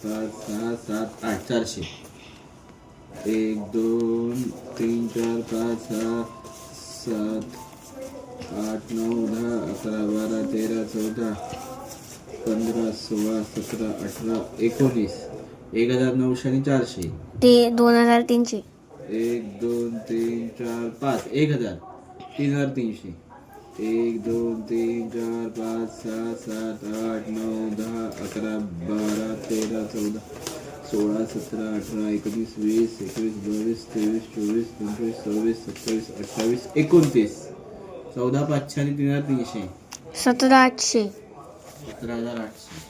5 6 7 8 400. 1 2 3 4 5 6 7 8 9 10 11 12 13 14 15 16 17 18 19. 1900 आणि 400. ते 2300. 1 2 3 4 5 1000. 3300. 1 2 3 4 5 6 7 8 9 10 11 12 13 14 16 17 18 19 20 21 22 23 24 25 26 27 28 29. 14,500 आणि 3,300. 17,800. 17,800.